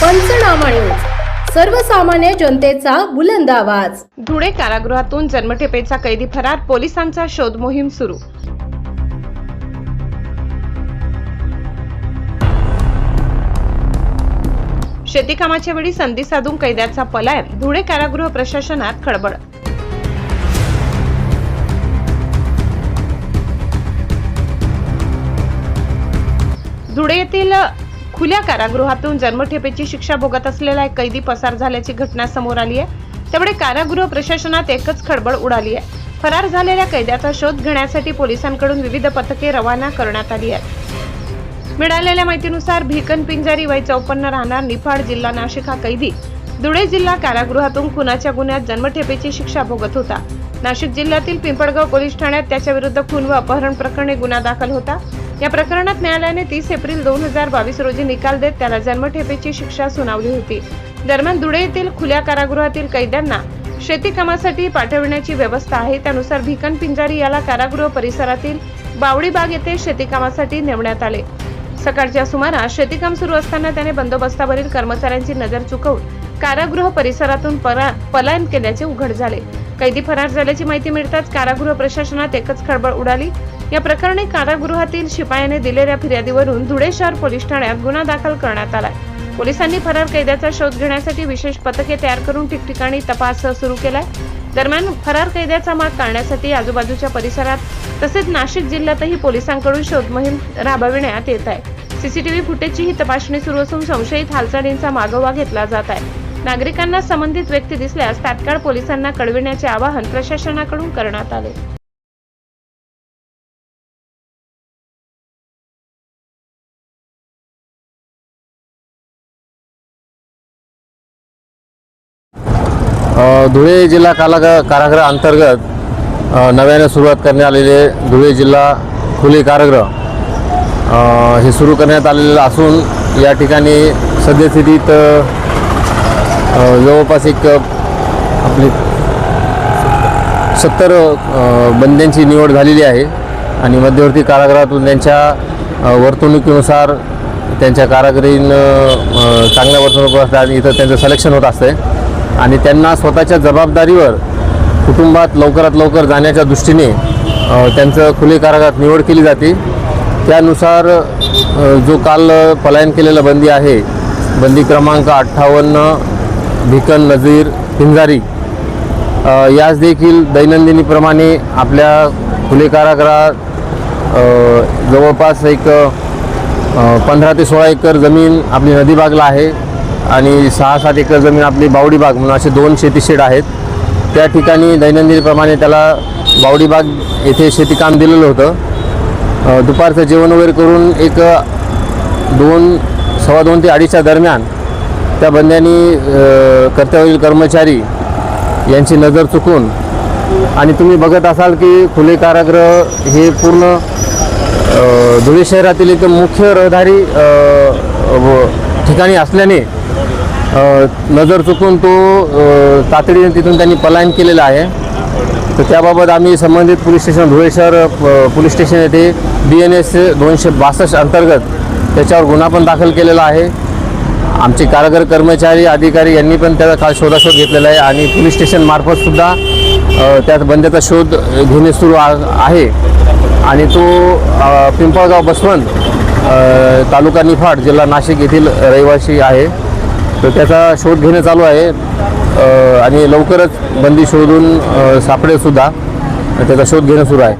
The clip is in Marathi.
पंचनामा न्यूज, सर्वसामान्य जनतेचा बुलंद आवाज। धुळे कारागृहातून जन्मठेपेचा कैदी फरार, पोलिसांचा शोध मोहीम सुरू। शेती कामाच्या वेळी संधी साधून कैद्याचा पलायन, धुळे कारागृह प्रशासनात खळबळ। धुळे येथील खुल्या कारागृहातून जन्मठेपेची शिक्षा भोगत असलेला एक कैदी पसार झाल्याची घटना समोर आली आहे। त्यामुळे कारागृह प्रशासनात एकच खळबळ उडाली आहे। फरार झालेल्या कैद्याचा शोध घेण्यासाठी पोलिसांकडून विविध पथके रवाना करण्यात आली आहेत। मिळालेल्या माहितीनुसार भिकन पिंजारी वय 54 राहणार निफाड, जिल्हा नाशिक हा कैदी धुळे जिल्हा कारागृहातून खुनाच्या गुन्ह्यात जन्मठेपेची शिक्षा भोगत होता। नाशिक जिल्ह्यातील पिंपळगाव पोलीस ठाण्यात त्याच्या विरुद्ध खून व अपहरण प्रकरणी गुन्हा दाखल होता। या प्रकरणात न्यायालयाने 30 एप्रिल 2022 रोजी निकाल देत त्याला जन्मठेपेची शिक्षा सुनावली होती। दरम्यान धुळे येथील खुल्या कारागृहातील कैद्यांना शेती कामासाठी पाठविण्याची व्यवस्था आहे। त्यानुसार भिकन पिंजारी याला कारागृह परिसरातील बावडीबाग येथे शेती कामासाठी नेमण्यात आले। सकाळच्या सुमारास शेतीकाम सुरू असताना त्याने बंदोबस्तावरील कर्मचाऱ्यांची नजर चुकवून कारागृह परिसरातून पलायन केल्याचे उघड झाले। कैदी फरार झाल्याची माहिती मिळताच कारागृह प्रशासनात एकच खळबळ उडाली। या प्रकरणी कारागृहातील शिपायाने दिलेल्या फिर्यादीवरून धुळे शहर पोलीस ठाण्यात गुन्हा दाखल करण्यात आला। पोलिसांनी फरार कैद्याचा शोध घेण्यासाठी विशेष पथके तयार करून ठिकठिकाणी तपास सुरू केलाय। दरम्यान फरार कैद्याचा माग काढण्यासाठी आजूबाजूच्या परिसरात तसेच नाशिक जिल्ह्यातही पोलिसांकडून शोध मोहीम राबविण्यात येत आहे। सीसीटीव्ही फुटेजची तपासणी सुरू असून संशयित हालचालींचा मागोवा घेतला जात आहे। नागरिकांना संबंधित व्यक्ती दिसल्यास तात्काळ पोलिसांना कळविण्याचे आवाहन प्रशासनाकडून करण्यात आले। धुळे जिल्हा कारागृह अंतर्गत नव्याने सुरुवात करण्यात आलेले धुळे जिल्हा खुले कारागृह हे सुरू करण्यात आलेलं असून या ठिकाणी सद्यस्थितीत जवळपास एक आपली 70 बंद्यांची निवड झालेली आहे आणि मध्यवर्ती कारागृहातून त्यांच्या वर्तणुकीनुसार त्यांच्या कारागिरीन चांगल्या वर्तणूक असतात, इथं त्यांचं सिलेक्शन होत असते आणि त्यांना स्वतःच्या जबाबदारीवर कुटुंबात लवकरात लवकर जाण्याच्या दृष्टीने त्यांचं खुले कारागृहात निवड केली जाते। त्यानुसार जो काल पलायन केलेला बंदी आहे, बंदी क्रमांक 58 भिकन नजीर पिंजारी, यास देखील दैनंदिनीप्रमाणे आपल्या खुले कारागृहात जवळपास एक 15 ते 16 एकर जमीन आपली नदीबागला आहे आणि 6-7 एकर जमीन आपली बावडीबाग म्हणून असे 2 शेती शेड आहेत। त्या ठिकाणी दैनंदिनप्रमाणे त्याला बावडीबाग येथे शेतीकाम दिलेलं होतं। दुपारचं जेवण वगैरे करून एक 2:15 ते 2:30च्या दरम्यान त्या बंद्यांनी कर्तव्यातील कर्मचारी यांची नजर चुकून, आणि तुम्ही बघत असाल की खुले कारागृह हे पूर्ण धुळे शहरातील एक मुख्य रहदारी ठिकाणी असल्याने नजर चुकून तो तातडीने तिथून त्यांनी पलायन केलेलं आहे। तर त्याबाबत आम्ही संबंधित पोलीस स्टेशन धुळे शहर पोलीस स्टेशन येथे BNS 262 अंतर्गत त्याच्यावर गुन्हा पण दाखल केलेला आहे। आमचे कारागृह कर्मचारी अधिकारी यांनी पण त्याचा काल शोधाशोध घेतलेला आहे आणि पोलीस स्टेशन मार्फत सुद्धा त्या बंद्याचा शोध घेणे सुरू आहे आणि तो पिंपळगाव बसवंत, तालुका निफाड, जिल्हा नाशिक येथील रहिवासी आहे। तर त्याचा शोध घेणे चालू आहे आणि लवकरच बंदी शोधून सापडेल सुद्धा, त्याचा शोध घेणं सुरू आहे।